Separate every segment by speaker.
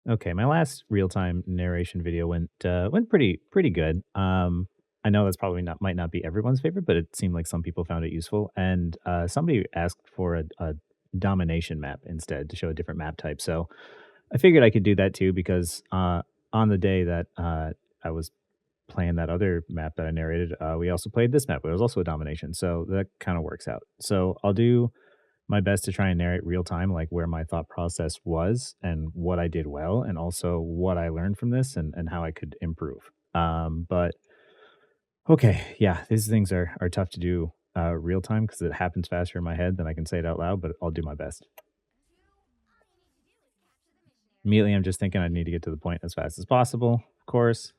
Speaker 1: Okay, my last real-time narration video went pretty good. I know that's probably not might not be everyone's favorite, but it seemed like some people found it useful. And somebody asked for a domination map instead to show a different map type. So I figured I could do that too because on the day that I was playing that other map that I narrated, we also played this map. It was also a domination, so that kind of works out. So I'll do my best to try and narrate real time, like where my thought process was and what I did well, and also what I learned from this and how I could improve. But okay, yeah, these things are tough to do real time because it happens faster in my head than I can say it out loud, but I'll do my best. Immediately, I'm just thinking I need to get to the point as fast as possible, of course.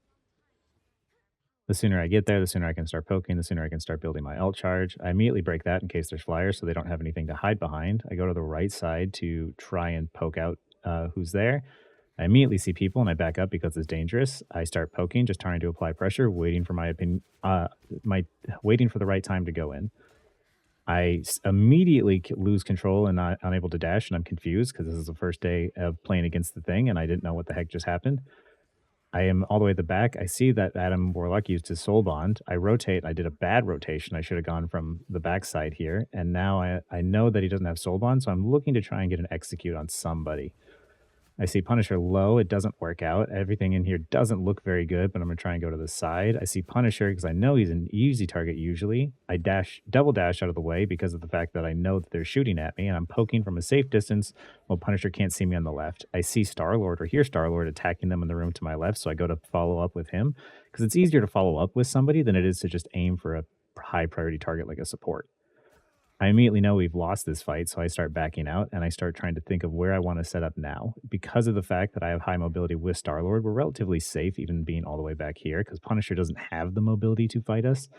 Speaker 1: The sooner I get there, the sooner I can start poking, the sooner I can start building my alt charge. I immediately break that in case there's flyers so they don't have anything to hide behind. I go to the right side to try and poke out who's there. I immediately see people and I back up because it's dangerous. I start poking, just trying to apply pressure, waiting for my opinion, my waiting for the right time to go in. Immediately lose control and not unable to dash, and I'm confused because this is the first day of playing against the thing, and I didn't know what the heck just happened. I am all the way at the back. I see that Adam Warlock used his soul bond. I rotate. I did a bad rotation. I should have gone from the backside here. And now I know that he doesn't have soul bond, so I'm looking to try and get an execute on somebody. I see Punisher low. It doesn't work out. Everything in here doesn't look very good, but I'm going to try and go to the side. I see Punisher because I know he's an easy target usually. I double dash out of the way because of the fact that I know that they're shooting at me and I'm poking from a safe distance while Punisher can't see me on the left. I see Star-Lord or hear Star-Lord attacking them in the room to my left, so I go to follow up with him because it's easier to follow up with somebody than it is to just aim for a high priority target like a support. I immediately know we've lost this fight, so I start backing out and I start trying to think of where I want to set up now. Because of the fact that I have high mobility with Star Lord, we're relatively safe even being all the way back here because Punisher doesn't have the mobility to fight us.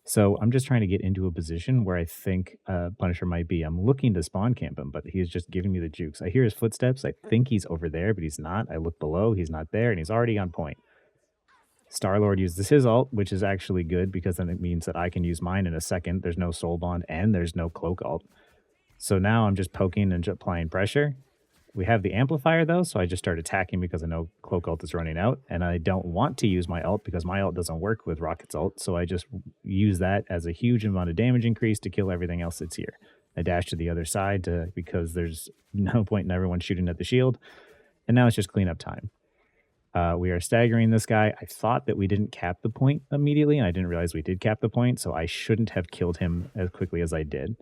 Speaker 1: So I'm just trying to get into a position where I think Punisher might be. I'm looking to spawn camp him, but he's just giving me the jukes. I hear his footsteps. I think he's over there, but he's not. I look below, he's not there, and he's already on point. Star-Lord uses his ult, which is actually good because then it means that I can use mine in a second. There's no soul bond and there's no cloak ult. So now I'm just poking and just applying pressure. We have the amplifier though, so I just start attacking because I know cloak ult is running out, and I don't want to use my ult because my ult doesn't work with Rocket's ult. So I just use that as a huge amount of damage increase to kill everything else that's here. I dash to the other side because there's no point in everyone shooting at the shield, and now it's just cleanup time. We are staggering this guy. I thought that we didn't cap the point immediately, and I didn't realize we did cap the point, so I shouldn't have killed him as quickly as I did.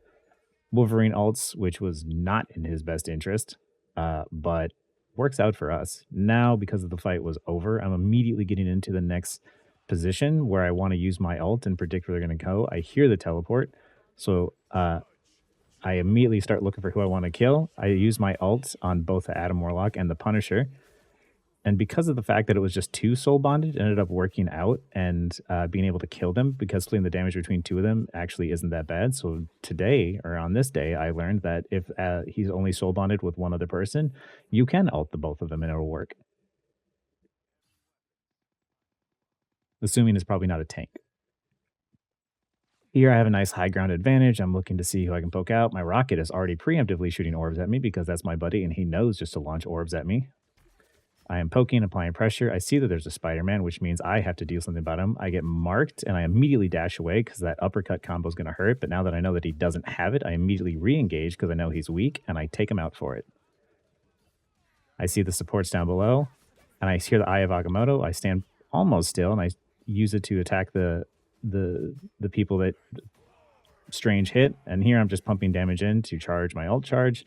Speaker 1: Wolverine ults, which was not in his best interest, but works out for us. Now, because of the fight was over, I'm immediately getting into the next position where I want to use my ult and predict where they're going to go. I hear the teleport, so I immediately start looking for who I want to kill. I use my ult on both the Adam Warlock and the Punisher. And because of the fact that it was just two soul bonded, it ended up working out and being able to kill them because splitting the damage between two of them actually isn't that bad. So today, or on this day, I learned that if he's only soul bonded with one other person, you can ult the both of them and it'll work. Assuming it's probably not a tank. Here I have a nice high ground advantage. I'm looking to see who I can poke out. My rocket is already preemptively shooting orbs at me because that's my buddy and he knows just to launch orbs at me. I am poking, applying pressure. I see that there's a Spider-Man, which means I have to do something about him. I get marked, and I immediately dash away because that uppercut combo is going to hurt. But now that I know that he doesn't have it, I immediately re-engage because I know he's weak, and I take him out for it. I see the supports down below, and I hear the Eye of Agamotto. I stand almost still, and I use it to attack the people that Strange hit. And here I'm just pumping damage in to charge my ult charge.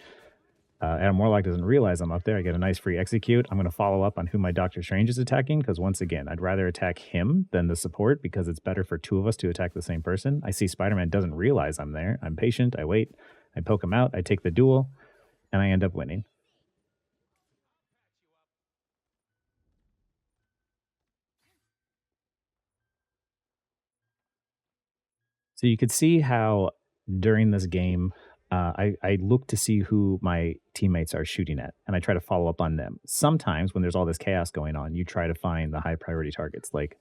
Speaker 1: Adam Warlock doesn't realize I'm up there. I get a nice free execute. I'm going to follow up on who my Doctor Strange is attacking because, once again, I'd rather attack him than the support because it's better for two of us to attack the same person. I see Spider-Man doesn't realize I'm there. I'm patient. I wait. I poke him out. I take the duel, and I end up winning. So you could see how during this game, I look to see who my teammates are shooting at, and I try to follow up on them. Sometimes when there's all this chaos going on, you try to find the high priority targets like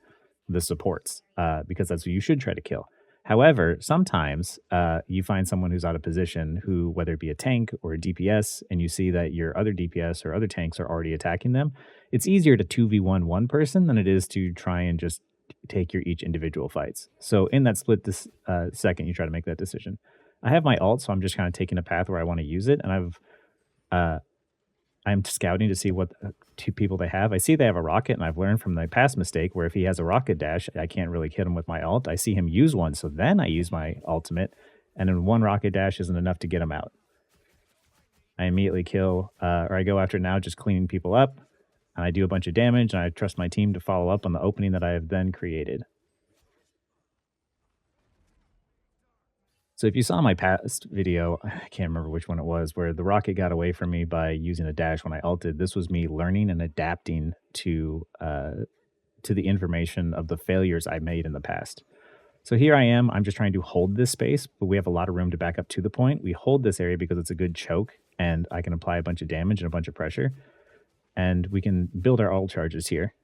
Speaker 1: the supports, because that's who you should try to kill. However, sometimes you find someone who's out of position who, whether it be a tank or a DPS, and you see that your other DPS or other tanks are already attacking them, it's easier to 2v1 one person than it is to try and just take your each individual fights. So in that split this second, you try to make that decision. I have my ult, so I'm just kind of taking a path where I want to use it, and uh, I'm scouting to see what two people they have. I see they have a rocket, and I've learned from my past mistake where if he has a rocket dash, I can't really hit him with my ult. I see him use one, so then I use my ultimate, and then one rocket dash isn't enough to get him out. I immediately kill, or I go after now just cleaning people up, and I do a bunch of damage, and I trust my team to follow up on the opening that I have then created. So if you saw my past video, I can't remember which one it was, where the rocket got away from me by using a dash when I ulted. This was me learning and adapting to the information of the failures I made in the past. So here I am. I'm just trying to hold this space, but we have a lot of room to back up to the point. We hold this area because it's a good choke, and I can apply a bunch of damage and a bunch of pressure, and we can build our ult charges here.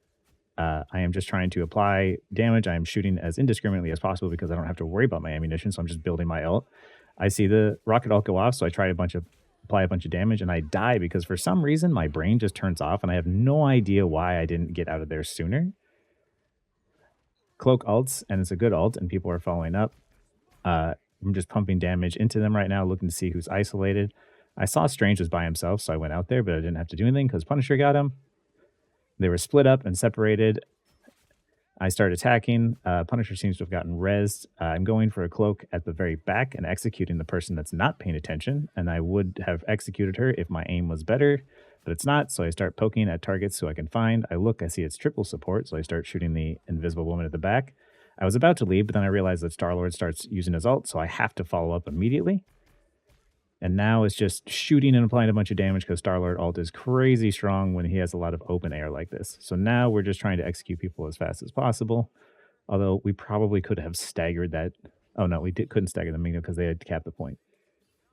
Speaker 1: I am just trying to apply damage. I am shooting as indiscriminately as possible because I don't have to worry about my ammunition, so I'm just building my ult. I see the rocket ult go off, so I try apply a bunch of damage, and I die because for some reason my brain just turns off, and I have no idea why I didn't get out of there sooner. Cloak ults, and it's a good ult, and people are following up. I'm just pumping damage into them right now, looking to see who's isolated. I saw Strange was by himself, so I went out there, but I didn't have to do anything because Punisher got him. They were split up and separated. I start attacking. Punisher seems to have gotten rezzed. I'm going for a cloak at the very back and executing the person that's not paying attention. And I would have executed her if my aim was better, but it's not. So I start poking at targets so I can find. I look, I see it's triple support. So I start shooting the invisible woman at the back. I was about to leave, but then I realized that Star-Lord starts using his ult. So I have to follow up immediately. And now it's just shooting and applying a bunch of damage because Star-Lord ult is crazy strong when he has a lot of open air like this. So now we're just trying to execute people as fast as possible. Although we probably could have staggered that. Oh no, couldn't stagger them because they had capped the point.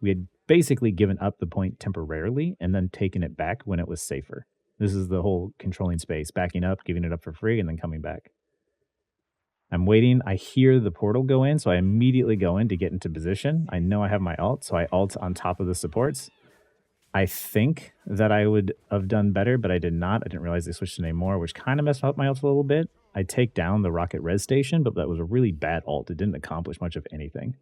Speaker 1: We had basically given up the point temporarily and then taken it back when it was safer. This is the whole controlling space, backing up, giving it up for free, and then coming back. I'm waiting. I hear the portal go in, so I immediately go in to get into position. I know I have my ult, so I ult on top of the supports. I think that I would have done better, but I did not. I didn't realize they switched to name more, which kind of messed up my ult a little bit. I take down the rocket res station, but that was a really bad ult. It didn't accomplish much of anything.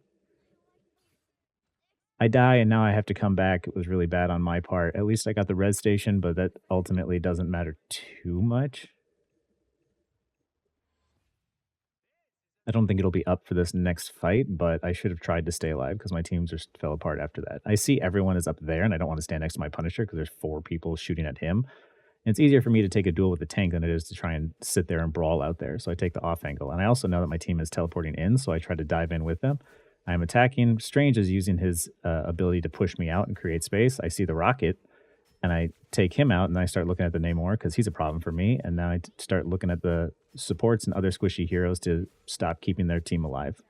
Speaker 1: I die, and now I have to come back. It was really bad on my part. At least I got the res station, but that ultimately doesn't matter too much. I don't think it'll be up for this next fight, but I should have tried to stay alive because my team just fell apart after that. I see everyone is up there, and I don't want to stand next to my Punisher because there's 4 people shooting at him. And it's easier for me to take a duel with the tank than it is to try and sit there and brawl out there. So I take the off angle. And I also know that my team is teleporting in, so I try to dive in with them. I'm attacking. Strange is using his ability to push me out and create space. I see the rocket, and I take him out, and I start looking at the Namor because he's a problem for me. And now I start looking at the supports and other squishy heroes to stop keeping their team alive.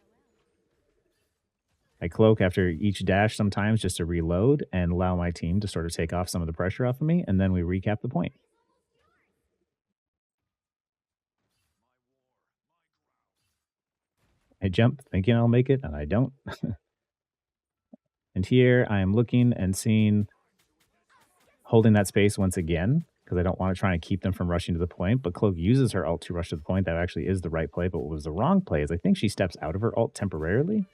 Speaker 1: I cloak after each dash sometimes just to reload and allow my team to sort of take off some of the pressure off of me, and then we recap the point. I jump thinking I'll make it, and I don't. And here I am looking and seeing, holding that space once again, because I don't want to try and keep them from rushing to the point. But Cloak uses her ult to rush to the point. That actually is the right play. But what was the wrong play is I think she steps out of her ult temporarily.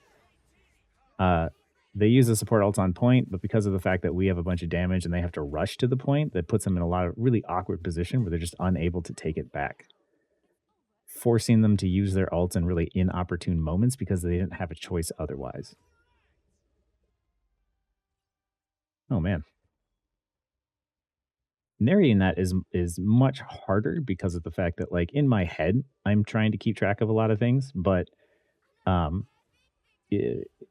Speaker 1: They use the support ult on point, but because of the fact that we have a bunch of damage and they have to rush to the point, that puts them in a lot of really awkward position where they're just unable to take it back, forcing them to use their ults in really inopportune moments because they didn't have a choice otherwise. Oh man. Narrating that is much harder because of the fact that, like, in my head, I'm trying to keep track of a lot of things, but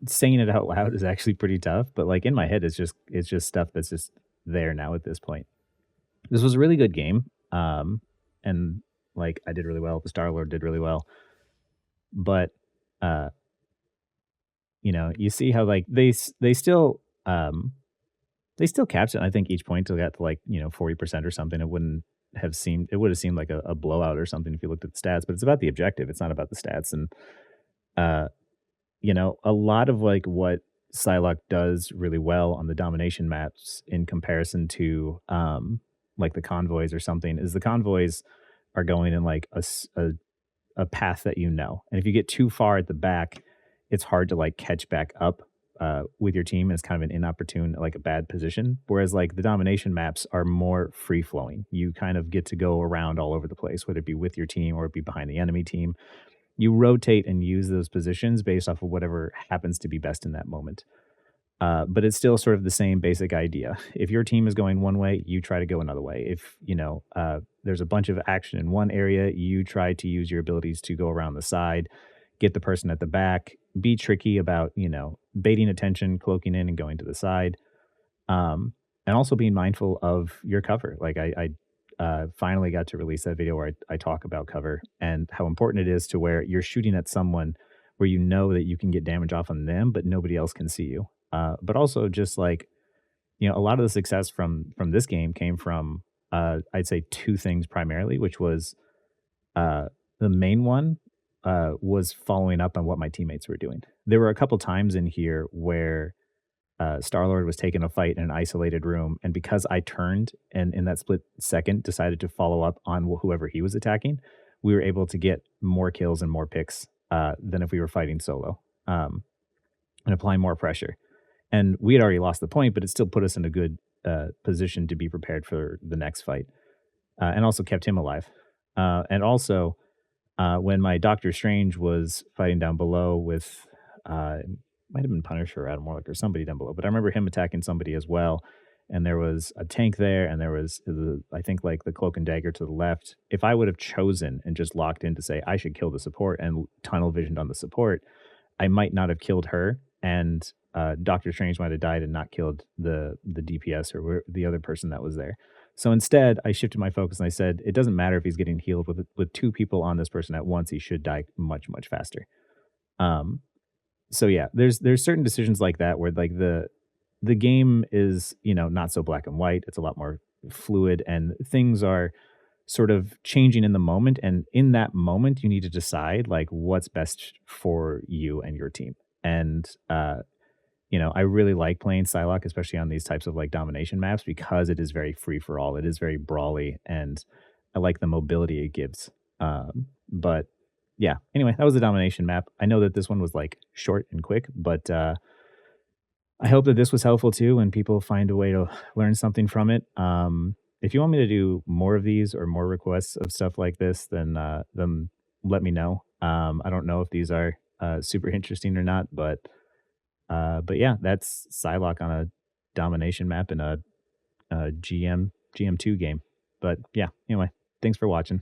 Speaker 1: saying it out loud is actually pretty tough. But like in my head, it's just stuff that's just there now at this point. This was a really good game, and like I did really well. The Star-Lord did really well, but you know, you see how like they still capped it. And I think each point still got to like 40% or something. It would have seemed like a blowout or something if you looked at the stats. But it's about the objective. It's not about the stats. And a lot of like what Psylocke does really well on the domination maps in comparison to like the convoys or something is the convoys are going in like a path that you know. And if you get too far at the back, it's hard to like catch back up with your team. It's kind of an inopportune, like a bad position. Whereas like the domination maps are more free flowing. You kind of get to go around all over the place, whether it be with your team or it be behind the enemy team. You rotate and use those positions based off of whatever happens to be best in that moment. But it's still sort of the same basic idea. If your team is going one way, you try to go another way. If there's a bunch of action in one area, you try to use your abilities to go around the side, get the person at the back, be tricky about baiting attention, cloaking in, and going to the side, and also being mindful of your cover. Like I finally got to release that video where I talk about cover and how important it is to where you're shooting at someone where you know that you can get damage off on them, but nobody else can see you. But also just like a lot of the success from this game came from I'd say two things primarily, which was uh, the main one was following up on what my teammates were doing. There were a couple times in here where Star Lord was taking a fight in an isolated room, and because I turned and in that split second decided to follow up on whoever he was attacking, we were able to get more kills and more picks than if we were fighting solo, and applying more pressure. And we had already lost the point, but it still put us in a good position to be prepared for the next fight, and also kept him alive. And also, when my Doctor Strange was fighting down below with, it might have been Punisher or Adam Warlock or somebody down below, but I remember him attacking somebody as well. And there was a tank there, and there was, I think, like the cloak and dagger to the left. If I would have chosen and just locked in to say I should kill the support and tunnel visioned on the support, I might not have killed her, and Doctor Strange might have died and not killed the DPS or the other person that was there. So instead, I shifted my focus and I said, it doesn't matter if he's getting healed with two people on this person at once. He should die much faster. Um, so yeah, there's certain decisions like that where like the game is not so black and white. It's a lot more fluid, and things are sort of changing in the moment. And in that moment, you need to decide like what's best for you and your team. And I really like playing Psylocke, especially on these types of like domination maps, because it is very free for all. It is very brawly, and I like the mobility it gives. But yeah, anyway, that was the domination map. I know that this one was like short and quick, but I hope that this was helpful too, and people find a way to learn something from it. If you want me to do more of these or more requests of stuff like this, then let me know. I don't know if these are super interesting or not, but yeah, that's Psylocke on a domination map in a GM2 game. But yeah, anyway, thanks for watching.